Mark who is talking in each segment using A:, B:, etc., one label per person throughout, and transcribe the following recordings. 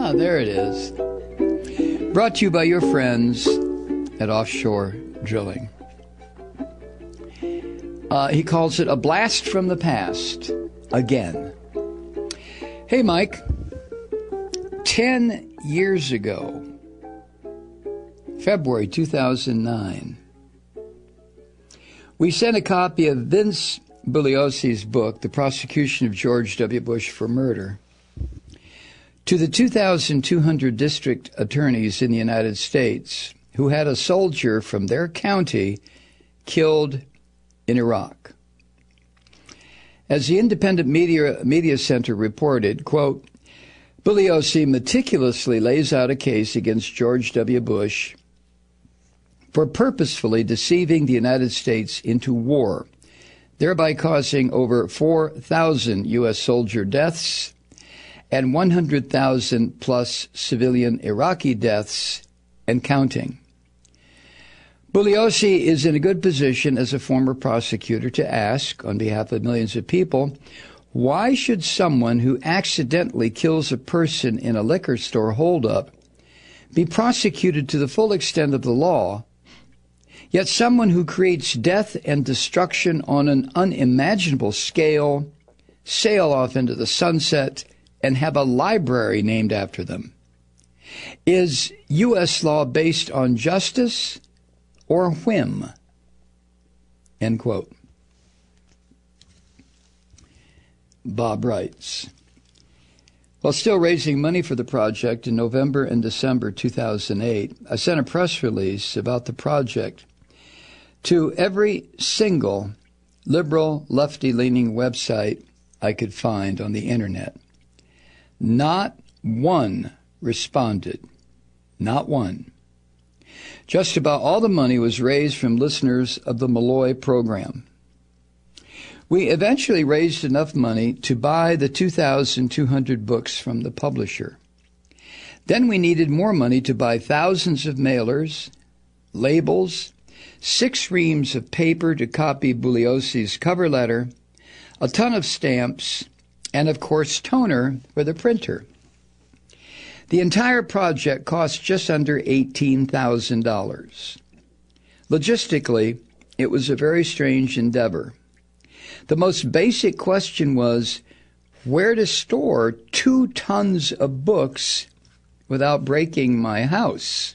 A: Ah, there it is. Brought to you by your friends at Offshore Drilling. He calls it a blast from the past. Again. Hey, Mike. 10 years ago, February 2009, we sent a copy of Vince Bugliosi's book, The Prosecution of George W. Bush for Murder, to the 2,200 district attorneys in the United States who had a soldier from their county killed in Iraq. As the Independent Media Center reported, quote, Bugliosi meticulously lays out a case against George W. Bush for purposefully deceiving the United States into war, thereby causing over 4,000 U.S. soldier deaths and 100,000 plus civilian Iraqi deaths and counting. Bugliosi is in a good position as a former prosecutor to ask, on behalf of millions of people, why should someone who accidentally kills a person in a liquor store holdup be prosecuted to the full extent of the law, yet someone who creates death and destruction on an unimaginable scale sail off into the sunset and have a library named after them? Is U.S. law based on justice or whim? End quote. Bob writes, while still raising money for the project in November and December 2008, I sent a press release about the project to every single liberal, lefty-leaning website I could find on the internet. Not one responded. Not one. Just about all the money was raised from listeners of the Malloy program. We eventually raised enough money to buy the 2,200 books from the publisher. Then we needed more money to buy thousands of mailers, labels, 6 reams of paper to copy Bugliosi's cover letter, a ton of stamps, and, of course, toner for the printer. The entire project cost just under $18,000. Logistically, it was a very strange endeavor. The most basic question was where to store 2 tons of books without breaking my house.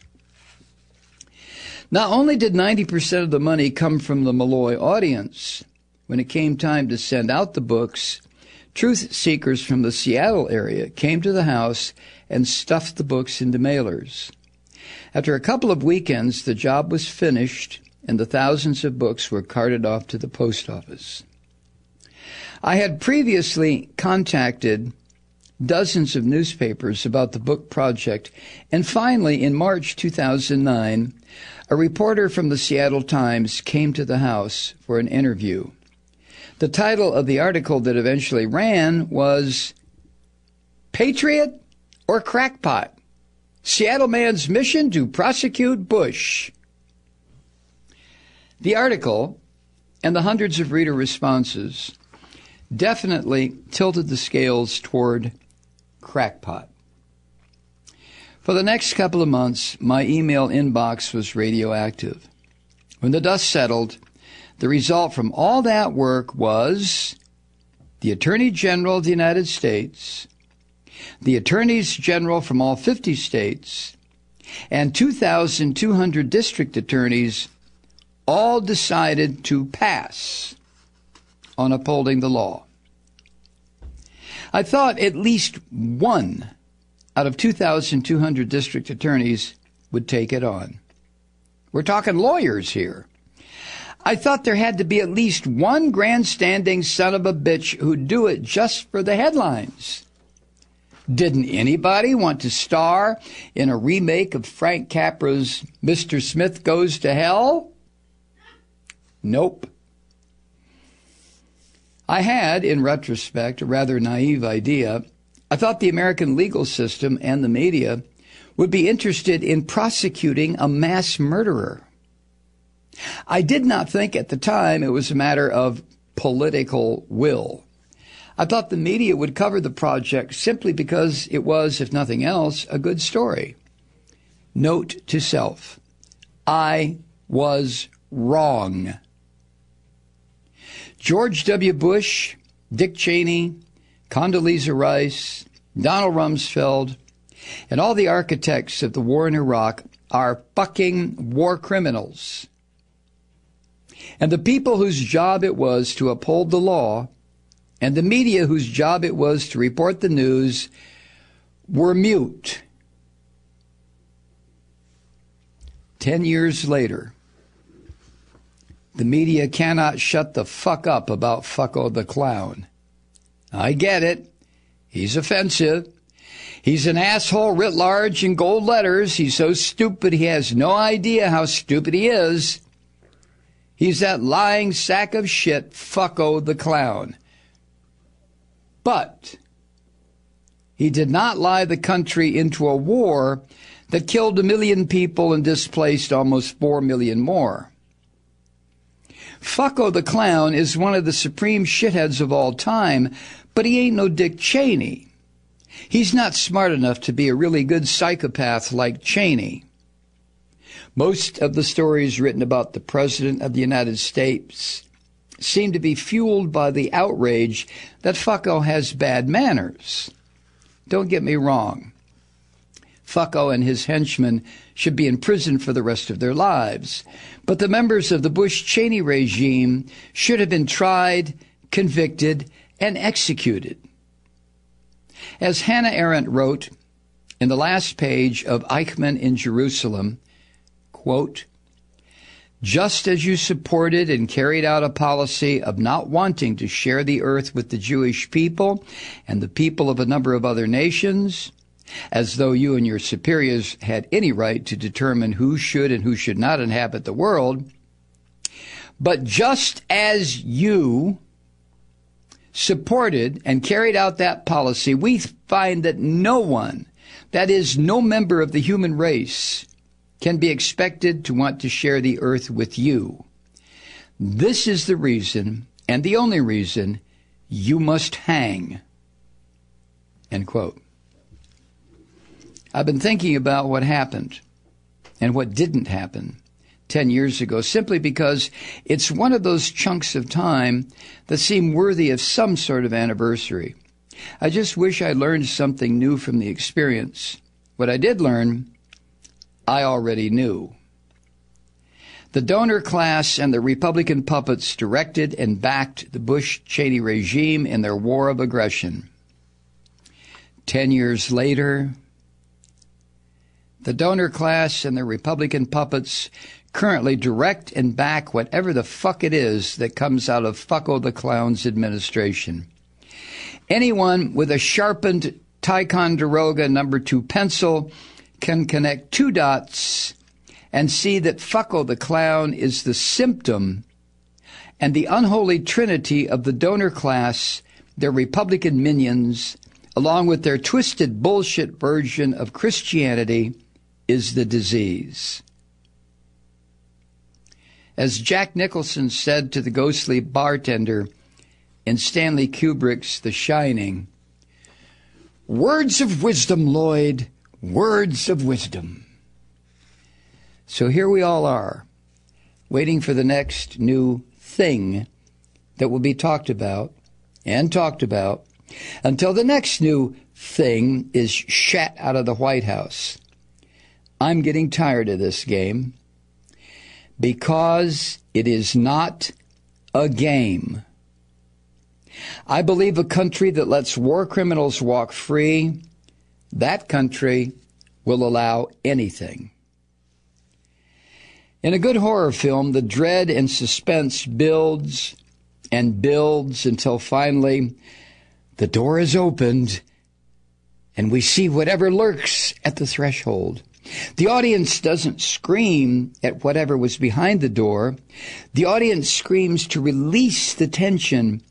A: Not only did 90% of the money come from the Malloy audience, when it came time to send out the books, truth seekers from the Seattle area came to the house and stuffed the books into mailers. After a couple of weekends, the job was finished and the thousands of books were carted off to the post office. I had previously contacted dozens of newspapers about the book project, and finally, in March 2009, a reporter from the Seattle Times came to the house for an interview. The title of the article that eventually ran was Patriot or Crackpot? Seattle Man's Mission to Prosecute Bush. The article and the hundreds of reader responses definitely tilted the scales toward crackpot. For the next couple of months, my email inbox was radioactive. When the dust settled, the result from all that work was the Attorney General of the United States, the Attorneys General from all 50 states, and 2,200 district attorneys all decided to pass on upholding the law. I thought at least one out of 2,200 district attorneys would take it on. We're talking lawyers here. I thought there had to be at least one grandstanding son of a bitch who'd do it just for the headlines. Didn't anybody want to star in a remake of Frank Capra's Mr. Smith Goes to Hell? Nope. I had, in retrospect, a rather naive idea. I thought the American legal system and the media would be interested in prosecuting a mass murderer. I did not think at the time it was a matter of political will. I thought the media would cover the project simply because it was, if nothing else, a good story. Note to self, I was wrong. George W. Bush, Dick Cheney, Condoleezza Rice, Donald Rumsfeld, and all the architects of the war in Iraq are fucking war criminals. And the people whose job it was to uphold the law, and the media whose job it was to report the news, were mute. 10 years later, the media cannot shut the fuck up about Fucko the Clown. I get it. He's offensive. He's an asshole writ large in gold letters. He's so stupid he has no idea how stupid he is. He's that lying sack of shit, Fucko the Clown. But he did not lie the country into a war that killed 1 million people and displaced almost 4 million more. Fucko the Clown is one of the supreme shitheads of all time, but he ain't no Dick Cheney. He's not smart enough to be a really good psychopath like Cheney. Most of the stories written about the President of the United States seem to be fueled by the outrage that Fucko has bad manners. Don't get me wrong. Fucko and his henchmen should be in prison for the rest of their lives. But the members of the Bush-Cheney regime should have been tried, convicted, and executed. As Hannah Arendt wrote in the last page of Eichmann in Jerusalem, quote, just as you supported and carried out a policy of not wanting to share the earth with the Jewish people and the people of a number of other nations, as though you and your superiors had any right to determine who should and who should not inhabit the world, but just as you supported and carried out that policy, we find that no one, that is, no member of the human race, can be expected to want to share the earth with you. This is the reason, and the only reason, you must hang. End quote. I've been thinking about what happened and what didn't happen 10 years ago, simply because it's one of those chunks of time that seem worthy of some sort of anniversary. I just wish I learned something new from the experience. What I did learn, I already knew. The donor class and the Republican puppets directed and backed the Bush-Cheney regime in their war of aggression. 10 years later, the donor class and the Republican puppets currently direct and back whatever the fuck it is that comes out of Fucko the Clown's administration. Anyone with a sharpened Ticonderoga No. 2 pencil can connect 2 dots and see that Fucko the Clown is the symptom and the unholy trinity of the donor class, their Republican minions, along with their twisted bullshit version of Christianity, is the disease. As Jack Nicholson said to the ghostly bartender in Stanley Kubrick's The Shining, words of wisdom, Lloyd, words of wisdom. So here we all are, waiting for the next new thing that will be talked about until the next new thing is shat out of the White House. I'm getting tired of this game because it is not a game. I believe a country that lets war criminals walk free, that country will allow anything. In a good horror film, the dread and suspense builds and builds until finally the door is opened and we see whatever lurks at the threshold. The audience doesn't scream at whatever was behind the door. The audience screams to release the tension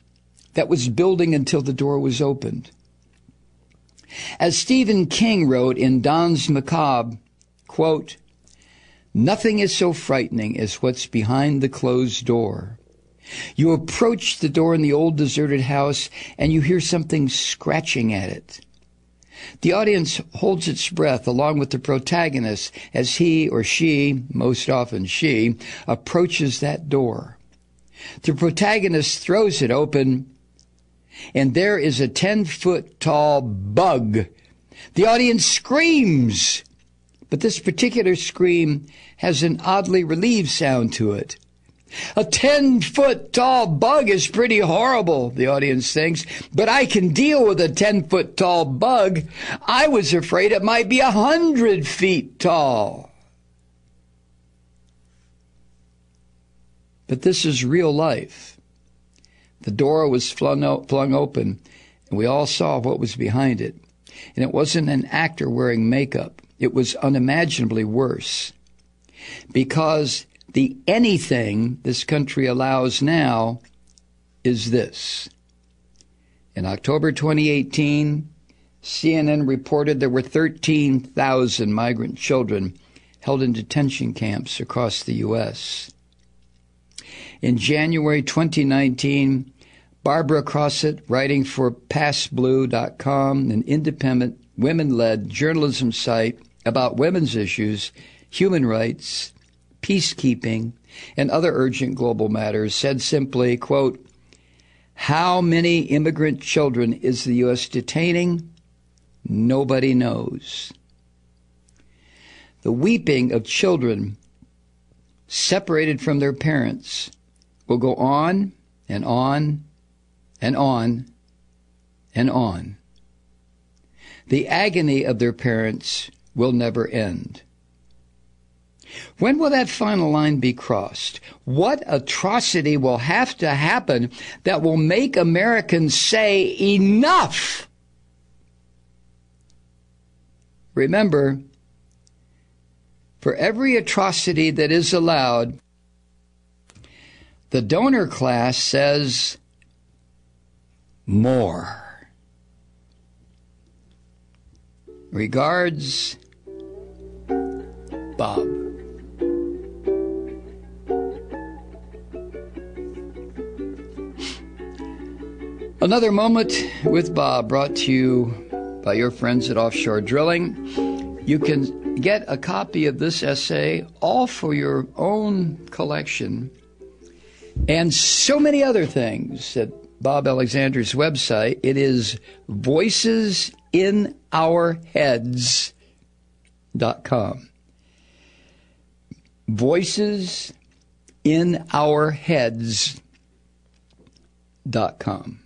A: that was building until the door was opened. As Stephen King wrote in Danse Macabre, quote, nothing is so frightening as what's behind the closed door. You approach the door in the old deserted house, and you hear something scratching at it. The audience holds its breath along with the protagonist as he or she, most often she, approaches that door. The protagonist throws it open, and there is a 10-foot-tall bug. The audience screams, but this particular scream has an oddly relieved sound to it. A 10-foot-tall bug is pretty horrible, the audience thinks, but I can deal with a 10-foot-tall bug. I was afraid it might be 100 feet tall. But this is real life. The door was flung open, and we all saw what was behind it. And it wasn't an actor wearing makeup. It was unimaginably worse. Because the anything this country allows now is this. In October 2018, CNN reported there were 13,000 migrant children held in detention camps across the U.S. In January 2019, Barbara Crossett, writing for PassBlue.com, an independent, women-led journalism site about women's issues, human rights, peacekeeping, and other urgent global matters, said simply, quote, "How many immigrant children is the U.S. detaining? Nobody knows." The weeping of children separated from their parents will go on and on and on and on. The agony of their parents will never end. When will that final line be crossed? What atrocity will have to happen that will make Americans say enough? Remember, for every atrocity that is allowed, the donor class says more. Regards, Bob. Another Moment with Bob, brought to you by your friends at Offshore Drilling. You can get a copy of this essay, all for your own collection, and so many other things at Bob Alexander's website. It is voicesinourheads.com. voicesinourheads.com.